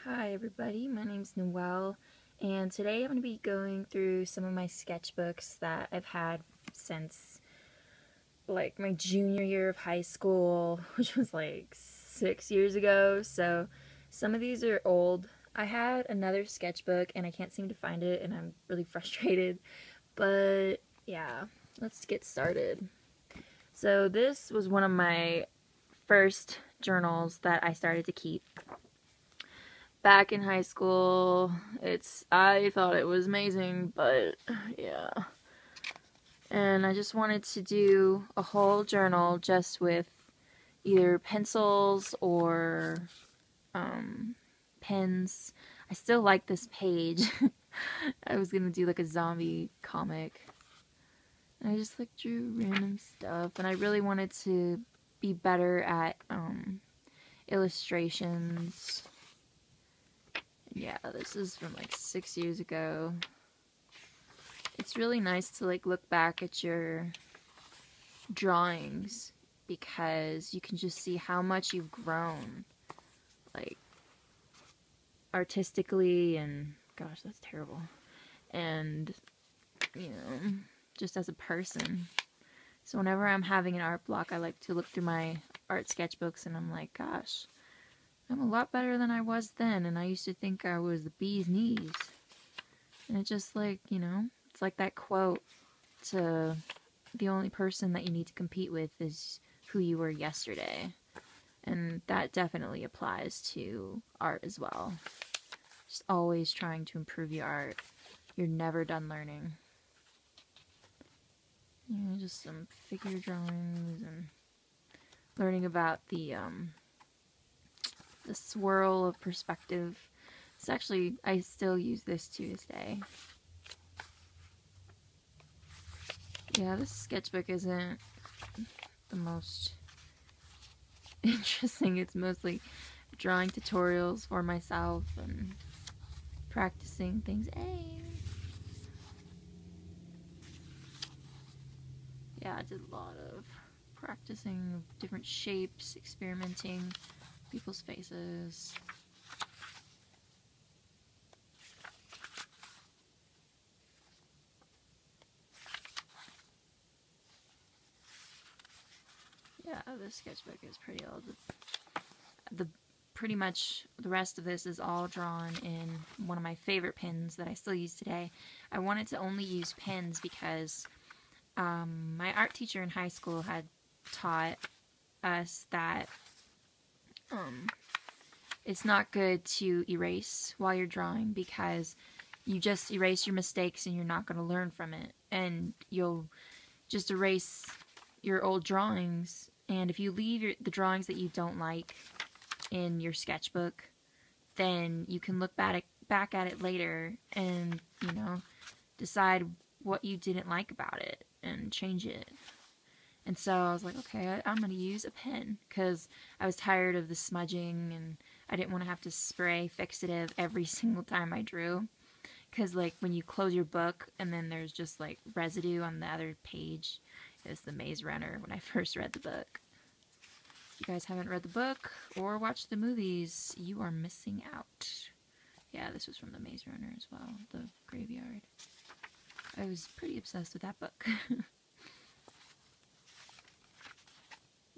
Hi everybody, my name's Noelle, and today I'm going to be going through some of my sketchbooks that I've had since like my junior year of high school, which was like 6 years ago, so some of these are old. I had another sketchbook and I can't seem to find it and I'm really frustrated, but yeah, let's get started. So this was one of my first journals that I started to keep back in high school. I thought it was amazing, but yeah. And I just wanted to do a whole journal just with either pencils or pens. I still like this page. I was gonna do like a zombie comic. And I just like drew random stuff, and I really wanted to be better at illustrations. Yeah, this is from like 6 years ago. It's really nice to like look back at your drawings because you can just see how much you've grown, like artistically, and gosh, that's terrible, and you know, just as a person. So whenever I'm having an art block, I like to look through my art sketchbooks and I'm like, gosh, I'm a lot better than I was then, and I used to think I was the bee's knees. And it's just like, you know, it's like that quote to the only person that you need to compete with is who you were yesterday. And that definitely applies to art as well. Just always trying to improve your art. You're never done learning. You know, just some figure drawings and learning about the swirl of perspective. It's actually, I still use this to this day. Yeah, this sketchbook isn't the most interesting. It's mostly drawing tutorials for myself and practicing things. Hey. Yeah, I did a lot of practicing of different shapes, experimenting with people's faces. Yeah, this sketchbook is pretty old. Pretty much the rest of this is all drawn in one of my favorite pens that I still use today. I wanted to only use pens because my art teacher in high school had taught us that it's not good to erase while you're drawing because you just erase your mistakes and you're not going to learn from it, and you'll just erase your old drawings. And if you leave the drawings that you don't like in your sketchbook, then you can look back at it later and, you know, decide what you didn't like about it and change it. And so I was like, okay, I'm going to use a pen because I was tired of the smudging and I didn't want to have to spray fixative every single time I drew. Because, like, when you close your book and then there's just, like, residue on the other page, it's the Maze Runner when I first read the book. If you guys haven't read the book or watched the movies, you are missing out. Yeah, this was from the Maze Runner as well, the graveyard. I was pretty obsessed with that book.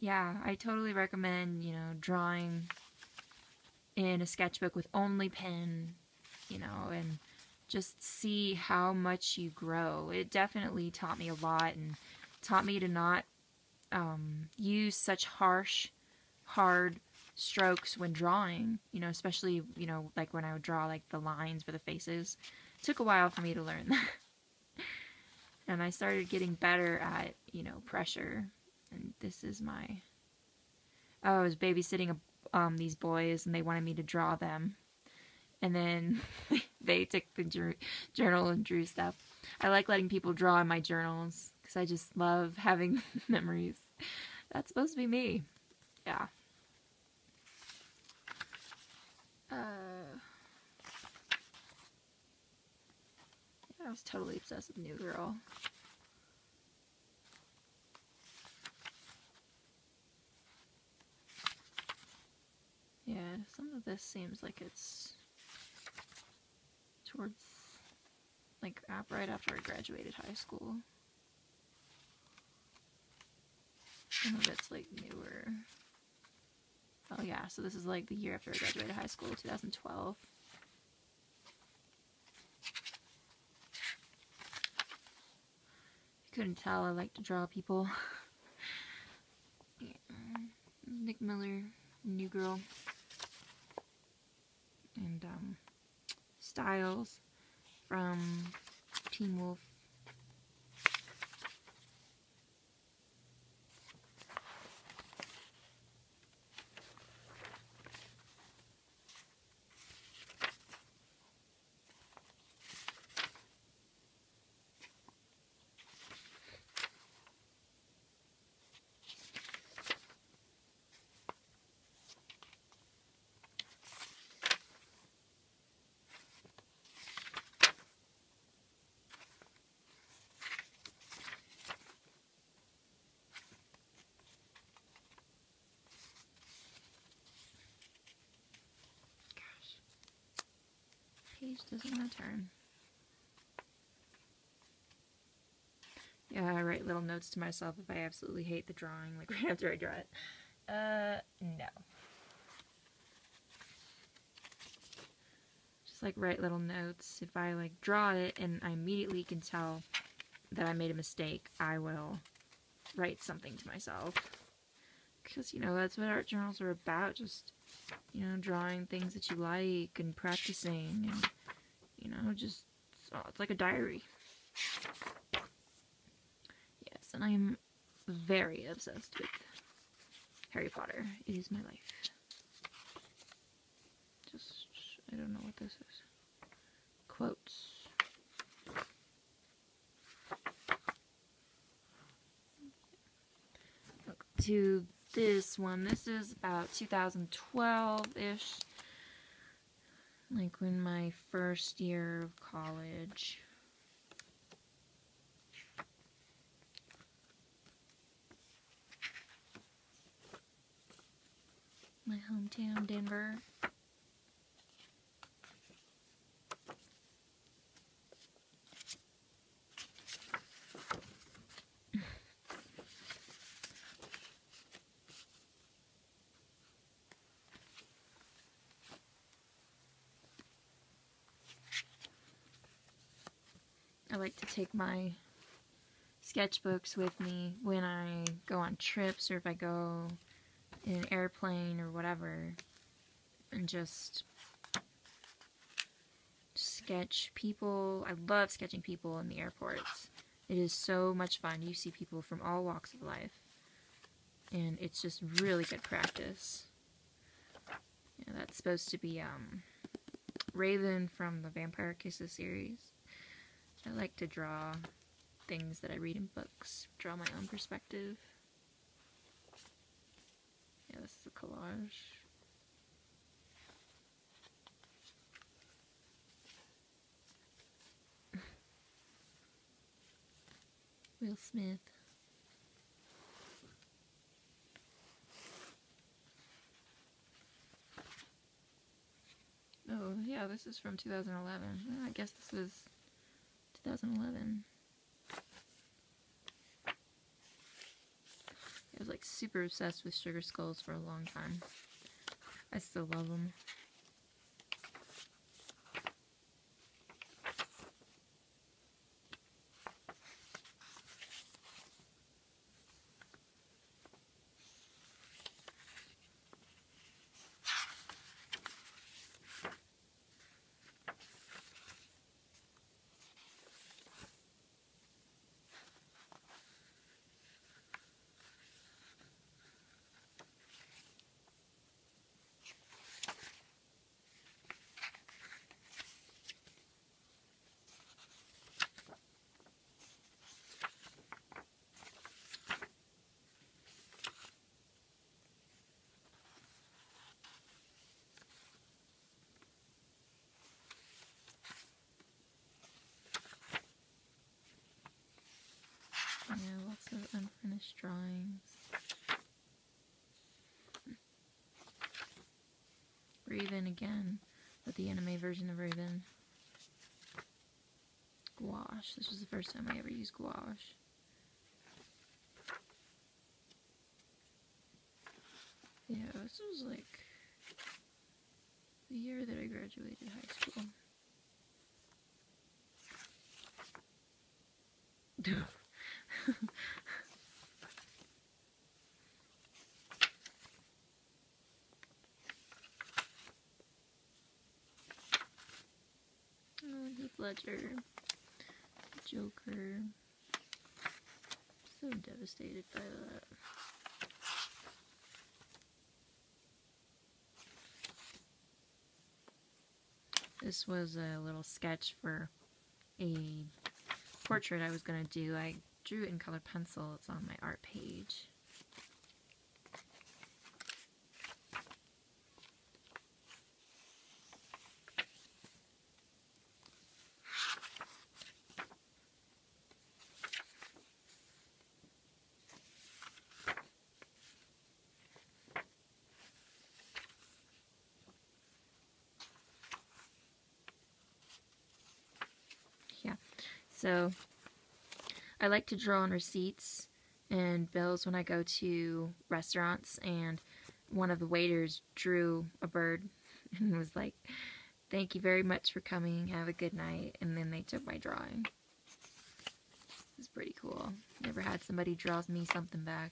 Yeah, I totally recommend, you know, drawing in a sketchbook with only pen, you know, and just see how much you grow. It definitely taught me a lot and taught me to not use such harsh, hard strokes when drawing, you know, especially, you know, like when I would draw like the lines for the faces. It took a while for me to learn that. And I started getting better at, you know, pressure. And this is my... Oh, I was babysitting these boys and they wanted me to draw them. And then they took the journal and drew stuff. I like letting people draw in my journals because I just love having memories. That's supposed to be me. Yeah. Yeah, I was totally obsessed with New Girl. Yeah, some of this seems like it's towards, like, right after I graduated high school. Some of it's, like, newer. Oh yeah, so this is, like, the year after I graduated high school, 2012. You couldn't tell, I like to draw people. Yeah. Nick Miller, New Girl. And, Styles from Teen Wolf. Page doesn't want to turn. Yeah, I write little notes to myself if I absolutely hate the drawing, like right after I draw it. No. Just like write little notes. If I like draw it and I immediately can tell that I made a mistake, I will write something to myself. Because, you know, that's what art journals are about. Just, you know, drawing things that you like and practicing and, you know, just, oh, it's like a diary. Yes, and I am very obsessed with Harry Potter. It is my life. Just, I don't know what this is. Quotes. Look, to this one. This is about 2012-ish. Like when my first year of college. My hometown, Denver. I like to take my sketchbooks with me when I go on trips or if I go in an airplane or whatever, and just sketch people. I love sketching people in the airports. It is so much fun. You see people from all walks of life, and it's just really good practice. Yeah, that's supposed to be Raven from the Vampire Kisses series. I like to draw things that I read in books, draw my own perspective. Yeah, this is a collage. Will Smith. Oh, yeah, this is from 2011. Well, I guess this was 2011. I was like super obsessed with sugar skulls for a long time. I still love them. Yeah, lots of unfinished drawings. Raven again, with the anime version of Raven. gouache. This was the first time I ever used gouache. Yeah, this was like the year that I graduated high school. Oh, Heath Ledger, Joker. So devastated by that. This was a little sketch for a portrait I was going to do. I drew it in colored pencil. It's on my art page. Yeah, so I like to draw on receipts and bills when I go to restaurants, and one of the waiters drew a bird and was like, "Thank you very much for coming, have a good night," and then they took my drawing. It's pretty cool. Never had somebody draw me something back.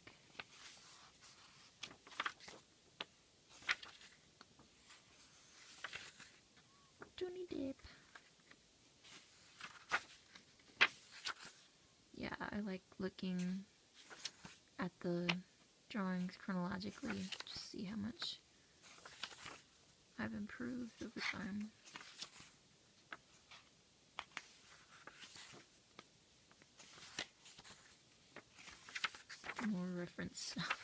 Johnny Depp. Yeah, I like looking at the drawings chronologically to see how much I've improved over time. More reference stuff.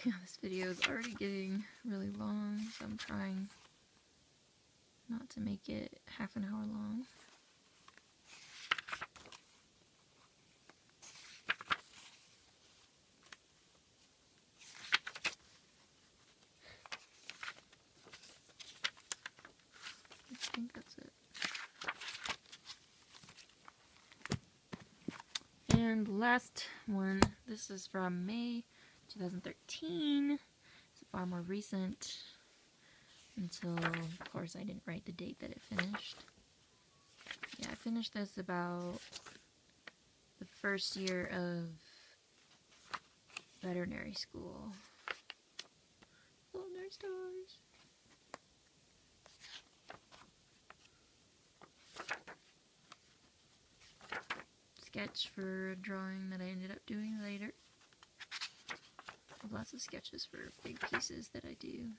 Yeah, this video is already getting really long, so I'm trying not to make it half an hour long. I think that's it. And last one, this is from May 2013. It's far more recent, until, of course, I didn't write the date that it finished. Yeah, I finished this about the first year of veterinary school. Little nerd stars. Sketch for a drawing that I ended up doing later. I have lots of sketches for big pieces that I do.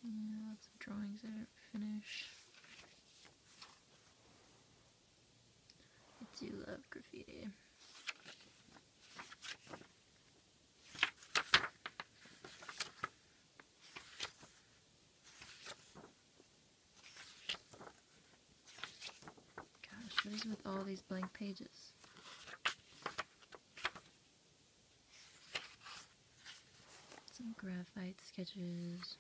Yeah, lots of drawings I didn't finish. I do love graffiti. Gosh, what is with all these blank pages? Some graphite sketches.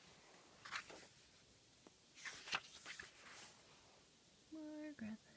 More graphite.